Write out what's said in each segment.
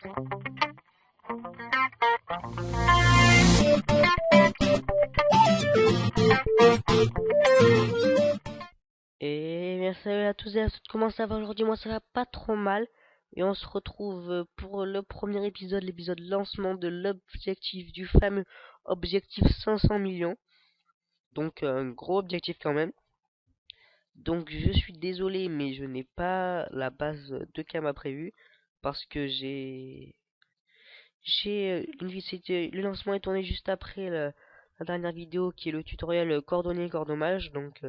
Et bien salut à tous et à toutes, comment ça va aujourd'hui? Moi ça va pas trop mal. Et on se retrouve pour le premier épisode, l'épisode lancement de l'objectif, du fameux objectif 500 millions. Donc un gros objectif quand même. Donc je suis désolé mais je n'ai pas la base de Kama prévue. Parce que le lancement est tourné juste après la dernière vidéo qui est le tutoriel cordonnier cordommage. Donc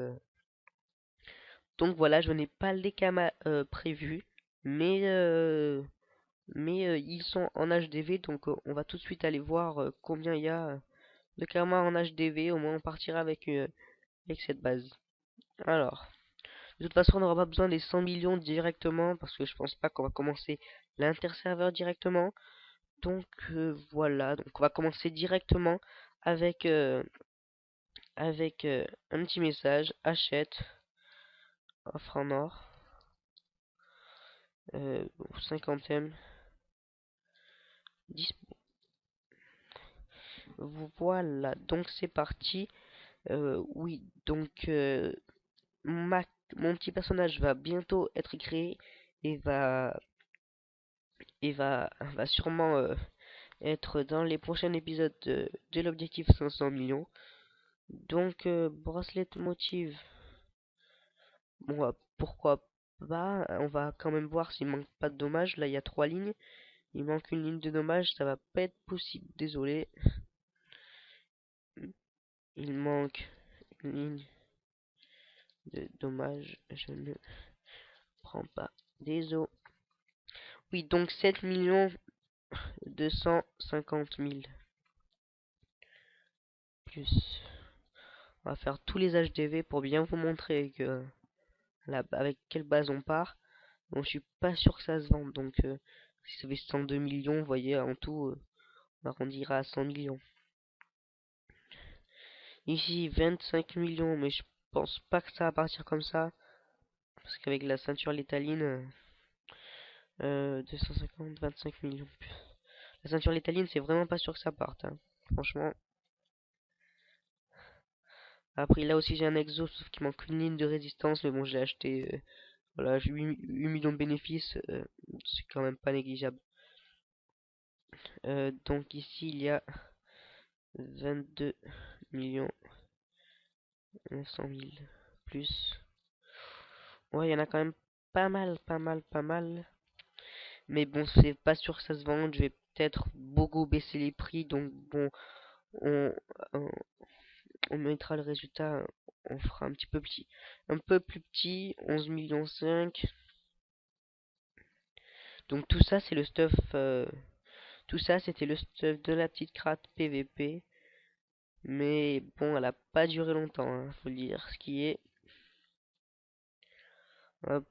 voilà, je n'ai pas les kamas prévus, mais, ils sont en HDV, donc on va tout de suite aller voir combien il y a de kamas en HDV, au moins on partira avec cette base. Alors, de toute façon on n'aura pas besoin des 100 millions directement, parce que je pense pas qu'on va commencer l'interserveur directement. Donc voilà, donc on va commencer directement avec, un petit message, achète, offre en or, cinquantaine. Voilà, donc c'est parti. Oui, donc ma- mon petit personnage va bientôt être créé et va sûrement être dans les prochains épisodes de l'objectif 500 millions. Donc bracelet motive, bon, pourquoi pas, on va quand même voir s'il manque pas de dommages. Là, il y a 3 lignes. Il manque une ligne de dommage, ça va pas être possible, désolé. Il manque une ligne de dommage, je ne prends pas des os. Oui, donc 7 250 000 plus. On va faire tous les HDV pour bien vous montrer que avec quelle base on part. Bon, je suis pas sûr que ça se vende, donc si ça fait 102 millions, vous voyez, en tout, on arrondira à 100 millions. Ici, 25 millions, mais je pense pas que ça va partir comme ça, parce qu'avec la ceinture létaline, 250, 25 millions. La ceinture létaline, c'est vraiment pas sûr que ça parte, hein. Franchement. Après, là aussi, j'ai un exo, sauf qu'il manque une ligne de résistance, mais bon, je l'ai acheté. Voilà, j'ai 8 millions de bénéfices, c'est quand même pas négligeable. Donc ici, il y a 22 millions 900 000 plus. Ouais, il y en a quand même pas mal, pas mal, pas mal. Mais bon, c'est pas sûr que ça se vende. Je vais peut-être beaucoup baisser les prix. Donc bon, on, on, on mettra le résultat. On fera un petit peu petit. Un peu plus petit, 11 millions 5. Donc tout ça, c'est le stuff. Tout ça, c'était le stuff de la petite crate PVP. Mais bon, elle a pas duré longtemps, hein, faut le dire. Ce qui est. Hop.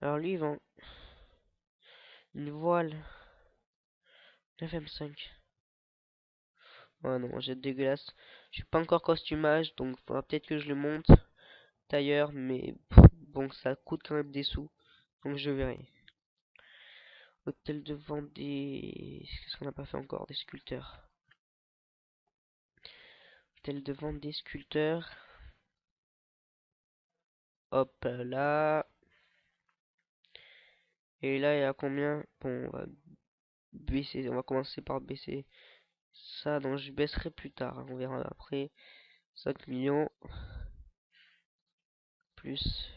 Alors lui, il vend une voile 9M5. Oh non, j'ai dégueulasse. Je suis pas encore costumage, donc faudra peut-être que je le monte d'ailleurs, mais bon, ça coûte quand même des sous, donc je verrai. Hôtel de vente des... Qu'est-ce qu'on n'a pas fait encore? Des sculpteurs. Hôtel de vente des sculpteurs. Hop là. Et là, il y a combien? Bon, on va commencer par baisser ça, donc je baisserai plus tard, hein, on verra après. 5 millions plus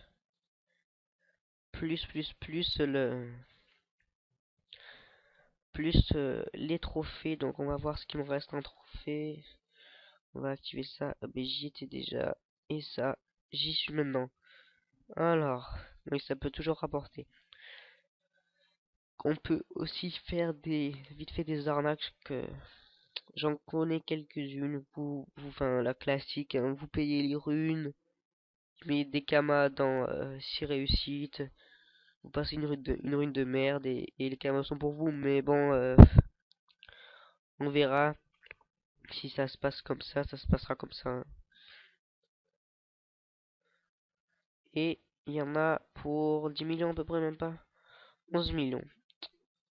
les trophées. Donc on va voir ce qu'il me reste en trophée. On va activer ça. Ah, ben, j'y étais déjà. Et ça, j'y suis maintenant. Alors, oui, ça peut toujours rapporter. On peut aussi faire vite fait des arnaques que j'en connais quelques-unes. Enfin, la classique, hein, vous payez les runes, mais des kamas dans 6 réussites. Vous passez une rune de merde et les kamas sont pour vous. Mais bon, on verra. Si ça se passe comme ça se passera comme ça, hein. Et Il y en a pour 10 millions à peu près, même pas. 11 millions.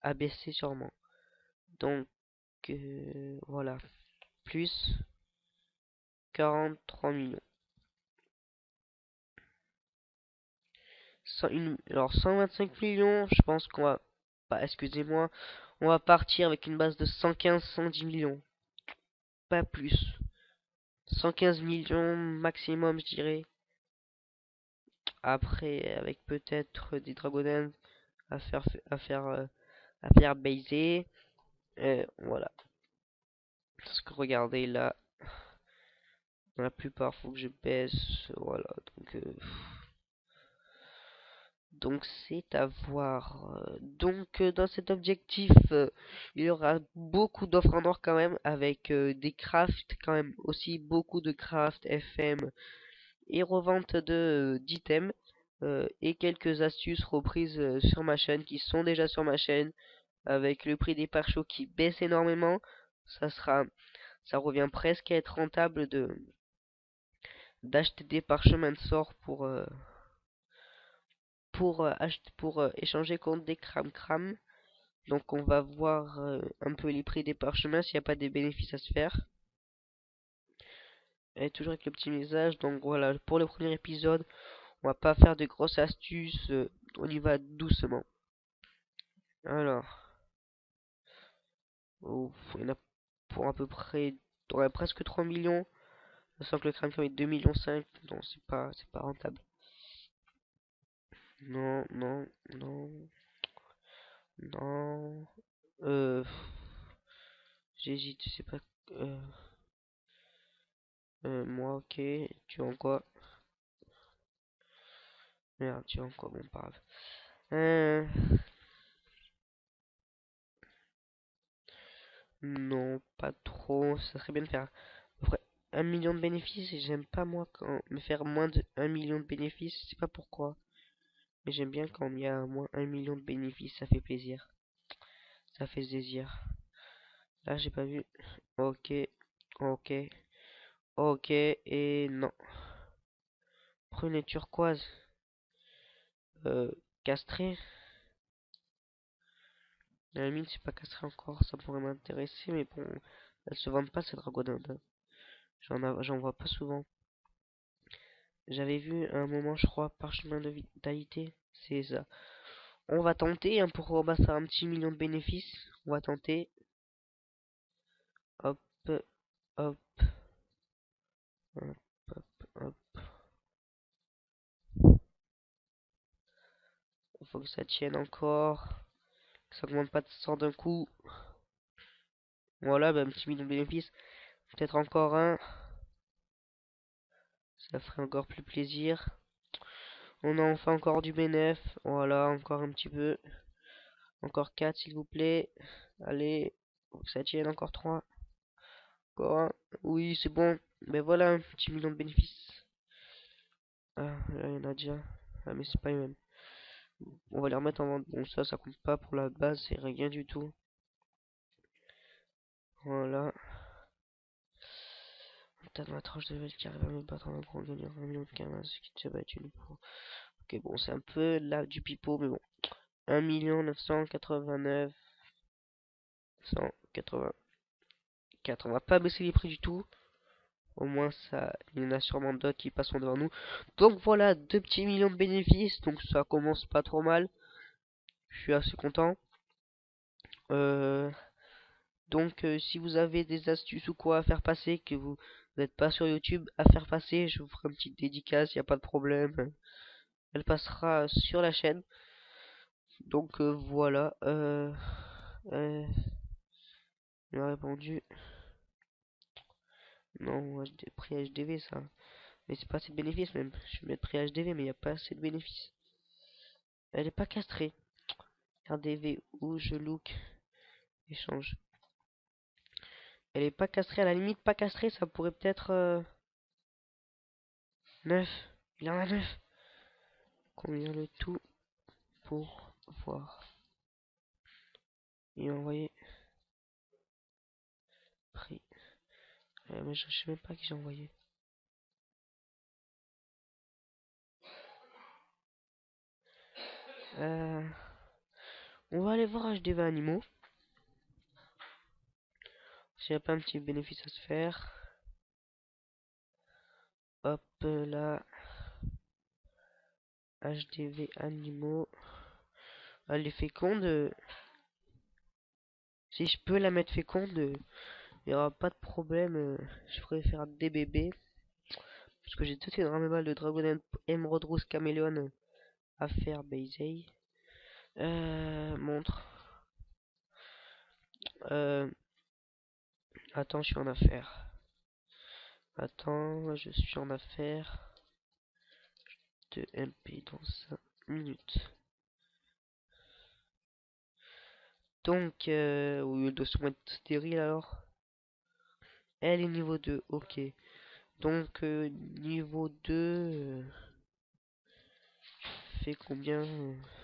À baisser sûrement. Donc, voilà. Plus 43 millions. Alors 125 millions, je pense qu'on va... Bah, excusez-moi. On va partir avec une base de 115-110 millions. Pas plus. 115 millions maximum, je dirais. Après, avec peut-être des Dragonlance à faire, à faire, à faire baiser. Voilà. Parce que regardez là, dans la plupart, faut que je baisse. Voilà. Donc c'est à voir. Dans cet objectif, il y aura beaucoup d'offres en or quand même, avec des crafts quand même aussi beaucoup de crafts FM et revente de d'items et quelques astuces reprises sur ma chaîne qui sont déjà sur ma chaîne avec le prix des pare-chocs qui baisse énormément. Ça sera, ça revient presque à être rentable de d'acheter des parchemins de sort pour échanger contre des cram-cram. Donc on va voir un peu les prix des parchemins s'il n'y a pas des bénéfices à se faire. Et toujours avec le petit message. Donc voilà, pour le premier épisode, on va pas faire de grosses astuces. On y va doucement. Alors, oh, il y en a pour à peu près, on a presque 3 millions. Sachant que le crame est 2 millions 5. Non, c'est pas rentable. Non, non, non, non. Euh, J'hésite, je sais pas. Euh, moi, ok. Tu en quoi? Merde, tu en quoi? Bon, pas grave. Euh, non, pas trop. Ça serait bien de faire à peu près 1 million de bénéfices. Et j'aime pas, moi, quand me faire moins de 1 million de bénéfices. Je sais pas pourquoi. Mais j'aime bien quand il y a moins 1 million de bénéfices. Ça fait plaisir. Ça fait plaisir. Là, j'ai pas vu. Ok, ok, ok. Et non. Prune turquoise. Euh, Castré. La mine, c'est pas castré encore. Ça pourrait m'intéresser. Mais bon, elles se vendent pas, ces dragonades. J'en vois pas souvent. J'avais vu un moment, je crois, parchemin de vitalité. C'est ça. On va tenter, hein, pour faire un petit million de bénéfices. On va tenter. Hop, hop, hop, hop, hop. Il faut que ça tienne encore. Que ça augmente pas de 100 d'un coup. Voilà, bah, un petit million de bénéfices. Peut-être encore un. Ça ferait encore plus plaisir. On a enfin encore du bénéf. Voilà, encore un petit peu. Encore 4 s'il vous plaît. Allez, faut que ça tienne encore 3. Encore un. Oui, c'est bon. Mais voilà, un petit million de bénéfices. Ah, là, il y en a déjà. Ah, mais c'est pas les mêmes. On va les remettre en vente. Bon, ça compte pas pour la base, c'est rien du tout. Voilà. T'as ma tranche de level qui arrive à me battre en un grand gagnant 1 million de 15 qui te bat une pour. Ok, bon, c'est un peu là du pipeau, mais bon. 1 989 184. On va pas baisser les prix du tout. Au moins, ça, il y en a sûrement d'autres qui passeront devant nous. Donc voilà, 2 petits millions de bénéfices. Donc ça commence pas trop mal. Je suis assez content. Euh, si vous avez des astuces ou quoi à faire passer, que vous n'êtes pas sur YouTube, à faire passer, je vous ferai une petite dédicace, il n'y a pas de problème. Elle passera sur la chaîne. Voilà. Il m'a répondu. Non, prix HDV ça. Mais c'est pas assez de bénéfices même. Je vais mettre prix HDV, mais il n'y a pas assez de bénéfices. Elle est pas castrée. RDV ou je look. Échange. Elle est pas castrée, à la limite pas castrée, ça pourrait peut-être 9. Il y en a 9. Combien le tout pour voir. Il m'a envoyé prix. Mais je sais même pas qui j'ai envoyé. Euh, on va aller voir HDV Animaux. S'il n'y a pas un petit bénéfice à se faire. Hop là. HDV Animaux. Elle est féconde. Si je peux la mettre féconde, il n'y aura pas de problème. Je préfère des bébés. Parce que j'ai tout une ramée de Dragon Emerald Rose Caméléon à faire, Baiser. Montre. Euh, attends, je suis en affaire. Attends, je suis en affaire de MP dans 5 minutes. Donc, oui, elle doit sûrement être stérile alors. Elle est niveau 2, ok. Donc, niveau 2, fait combien?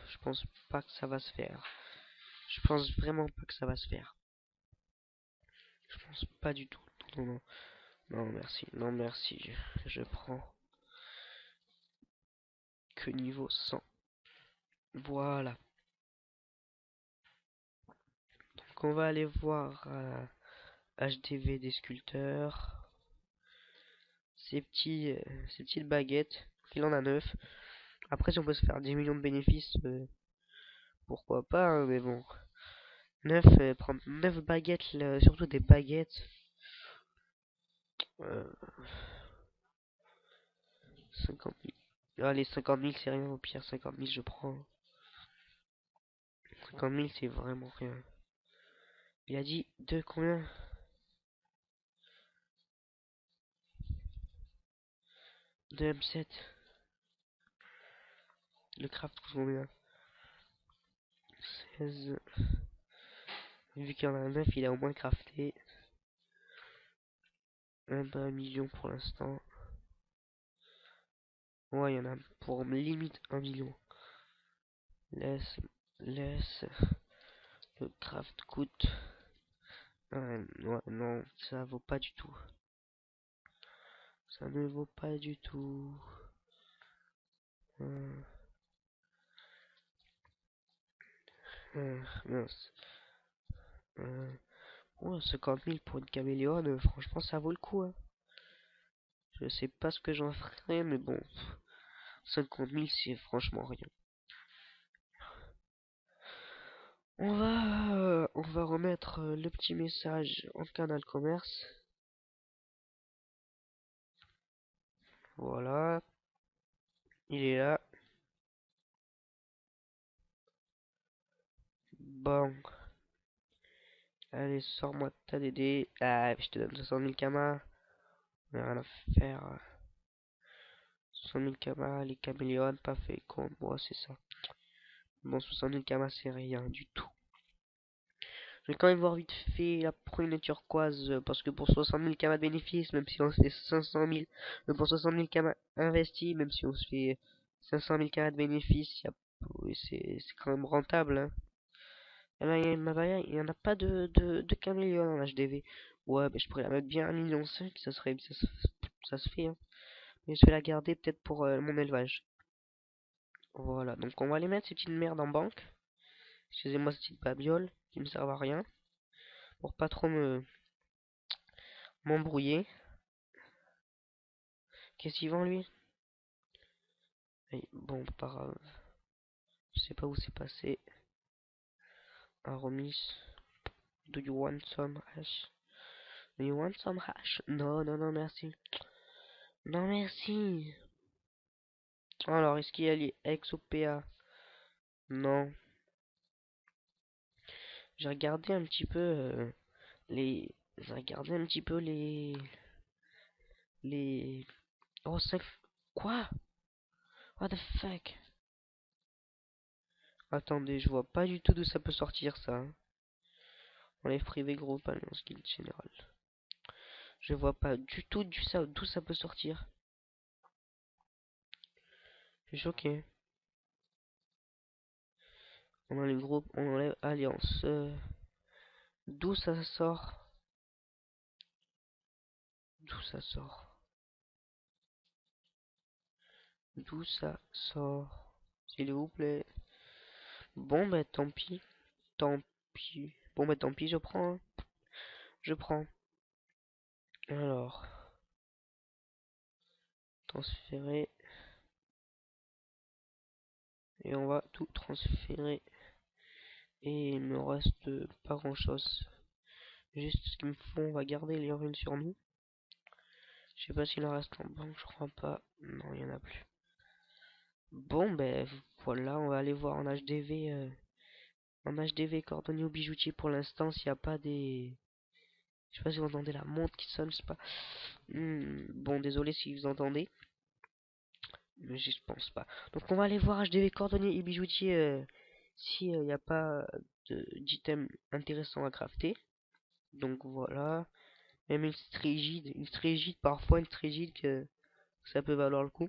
Je pense pas que ça va se faire. Je pense vraiment pas que ça va se faire. Je pense pas du tout. Non, non, non, merci. Non, merci. Je prends que niveau 100. Voilà. Donc, on va aller voir HDV des sculpteurs. Ces petites baguettes. Il en a 9. Après, si on peut se faire 10 millions de bénéfices, pourquoi pas, hein, mais bon. 9, prendre 9 baguettes, là, surtout des baguettes. Euh, 50 000. Allez, 50 000, c'est rien, au pire, 50 000, je prends. 50 000, c'est vraiment rien. Il a dit de combien? De M7. Le craft coûte combien? 16. Vu qu'il y en a 9, il a au moins crafté. Même pas 1 million pour l'instant. Ouais, il y en a pour limite 1 million. Laisse. Le craft coûte. Ouais, non, ça vaut pas du tout. Ça ne vaut pas du tout. Euh, mince. Ouais, 50 000 pour une caméléon, franchement, ça vaut le coup, hein. Je sais pas ce que j'en ferai, mais bon, 50 000, c'est franchement rien. On va remettre le petit message en canal commerce. Voilà, il est là. Bon, allez, sors-moi ta DD. Ah, je te donne 60 000 kamas. On a rien à faire. 60 000 kamas, les caméléons, pas fait con. Moi, c'est ça. Bon, 60 000 kamas, c'est rien du tout. Je vais quand même voir vite fait la prune turquoise, parce que pour 60 000 kamas de bénéfices, même si on se fait 500 000, pour 60 000 kamas investis, même si on se fait 500 000 kamas de bénéfices, oui, c'est quand même rentable, hein. Eh ben, il y en a pas de caméléon en HDV. Ouais, ben, je pourrais la mettre bien à 1,5 million, ça se fait, hein. Mais je vais la garder peut-être pour mon élevage. Voilà, donc on va les mettre ces petites merdes en banque. Excusez-moi ces petites babioles qui me servent à rien. Pour pas trop m'embrouiller. Qu'est-ce qu'il vend lui? Bon, pas grave. Je sais pas où c'est passé. Un remise. Do you want some hash? Do you want some hash? Non, non, non, merci. Non, merci. Alors, est-ce qu'il y a les XOPA? Non. J'ai regardé un petit peu les. J'ai regardé un petit peu les. Oh, ça. Quoi? What the fuck? Attendez, je vois pas du tout d'où ça peut sortir ça, hein. Enlève privé groupe, alliance guild générale. Je vois pas du tout d'où ça peut sortir. Je suis choqué. On a les groupes, on enlève alliance. D'où ça sort? D'où ça sort? D'où ça sort? S'il vous plaît. Bon, bah tant pis. Tant pis. Bon, bah tant pis, je prends, hein. Je prends. Alors, transférer. Et on va tout transférer. Et il me reste pas grand chose. Juste ce qu'il me faut, on va garder les runes sur nous. Je sais pas s'il en reste en banque, je crois pas. Non, il y en a plus. Bon, ben voilà, on va aller voir en HDV. En HDV coordonnées au bijoutier pour l'instant, s'il n'y a pas des. Je sais pas si vous entendez la montre qui sonne, je sais pas. Bon, désolé si vous entendez, mais je pense pas. Donc on va aller voir HDV coordonnées et bijoutier s'il n'y a pas d'items intéressants à crafter. Donc voilà. Même une strigide, parfois une strigide que ça peut valoir le coup.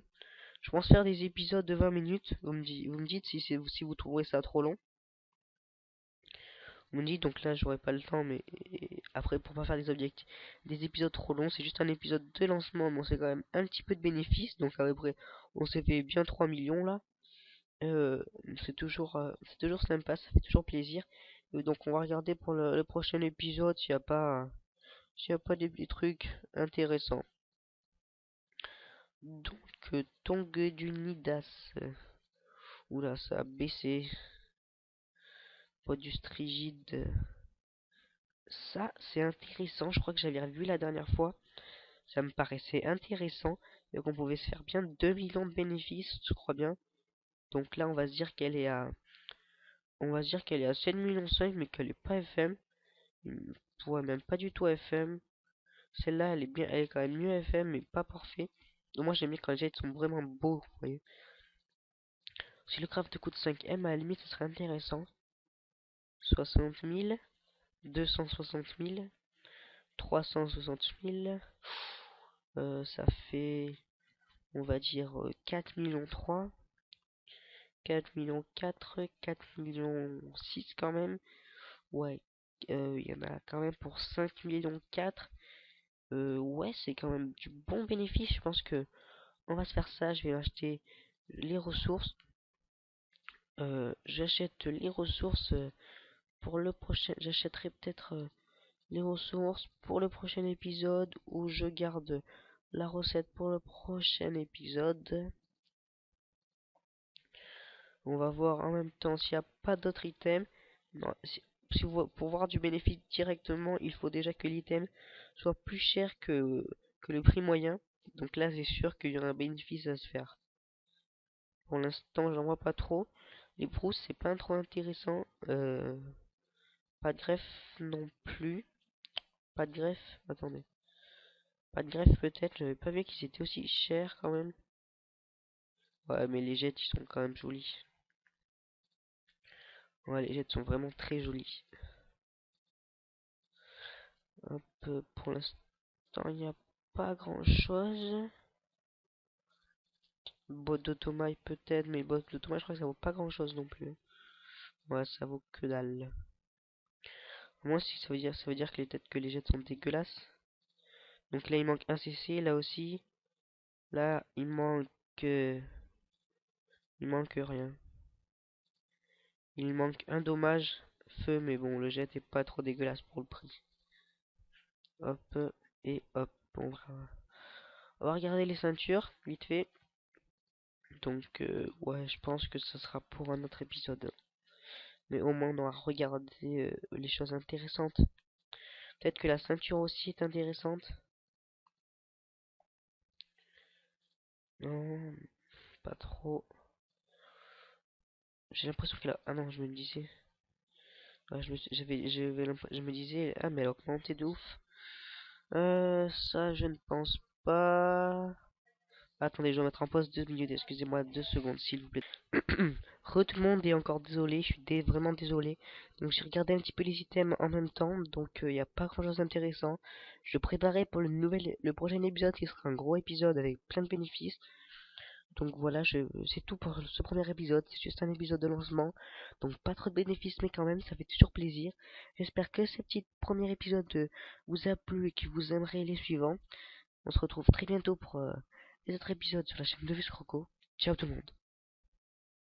Je pense faire des épisodes de 20 minutes. Vous me dites si vous trouverez ça trop long. Vous me dites, donc là j'aurai pas le temps, mais après pour pas faire des objectifs, des épisodes trop longs, c'est juste un épisode de lancement, mais on sait quand même un petit peu de bénéfices. Donc à peu près, on s'est fait bien 3 millions là. Euh, c'est toujours sympa, ça fait toujours plaisir. Donc on va regarder pour le prochain épisode s'il y a pas des trucs intéressants. Donc, Tongue du Nidas. Oula, ça a baissé. Pas du strigide. Ça, c'est intéressant. Je crois que j'avais revu la dernière fois. Ça me paraissait intéressant. Et qu'on pouvait se faire bien 2 millions de bénéfices, je crois bien. Donc là, on va se dire qu'elle est à. On va se dire qu'elle est à 7 millions 5, mais qu'elle est pas FM. Ouais, même pas du tout FM. Celle-là, elle est bien, elle est quand même mieux FM, mais pas parfait. Donc moi, j'aime bien quand les jets sont vraiment beaux, vous voyez. Si le craft coûte 5M, à la limite, ce serait intéressant. 60 000, 260 000, 360 000. Ça fait, on va dire, 4 millions 3, 4 millions 4, 4 millions 6 quand même. Ouais, il y en a quand même pour 5 millions 4. Ouais, c'est quand même du bon bénéfice. Je pense que on va se faire ça. Je vais acheter les ressources. J'achète les ressources pour le prochain. J'achèterai peut-être les ressources pour le prochain épisode ou je garde la recette pour le prochain épisode. On va voir en même temps s'il n'y a pas d'autres items. Non, pour voir du bénéfice directement, il faut déjà que l'item soit plus cher que le prix moyen. Donc là, c'est sûr qu'il y aura un bénéfice à se faire. Pour l'instant, j'en vois pas trop. Les brousses, c'est pas trop intéressant. Pas de greffe non plus. Pas de greffe. Attendez. Pas de greffe peut-être. J'avais pas vu qu'ils étaient aussi chers quand même. Ouais, mais les jets, ils sont quand même jolis. Ouais, les jets sont vraiment très jolis. Hop, pour l'instant, il n'y a pas grand-chose. Botte d'automaille peut-être, mais botte d'automaille, je crois que ça vaut pas grand-chose non plus. Ouais, ça vaut que dalle. Moi, si ça veut dire que peut-être que les jets sont dégueulasses. Donc là, il manque un CC, là aussi. Là, il manque rien. Il manque un dommage feu, mais bon, le jet est pas trop dégueulasse pour le prix. Hop, et hop. On va regarder les ceintures, vite fait. Donc, ouais, je pense que ce sera pour un autre épisode. Mais au moins, on aura regardé les choses intéressantes. Peut-être que la ceinture aussi est intéressante. Non, pas trop. J'ai l'impression qu'elle a. Ah non, je me disais. Ouais, je me disais, ah, mais elle a augmenté de ouf. Ça, je ne pense pas. Attendez, je vais mettre en pause 2 minutes, excusez-moi 2 secondes, s'il vous plaît. Re tout le monde est encore désolé, je suis vraiment désolé. Donc j'ai regardé un petit peu les items en même temps, donc il n'y a pas grand chose d'intéressant. Je préparais pour le prochain épisode qui sera un gros épisode avec plein de bénéfices. Donc voilà, c'est tout pour ce premier épisode. C'est juste un épisode de lancement. Donc pas trop de bénéfices, mais quand même, ça fait toujours plaisir. J'espère que ce petit premier épisode vous a plu et que vous aimerez les suivants. On se retrouve très bientôt pour les autres épisodes sur la chaîne de Croco. Ciao tout le monde.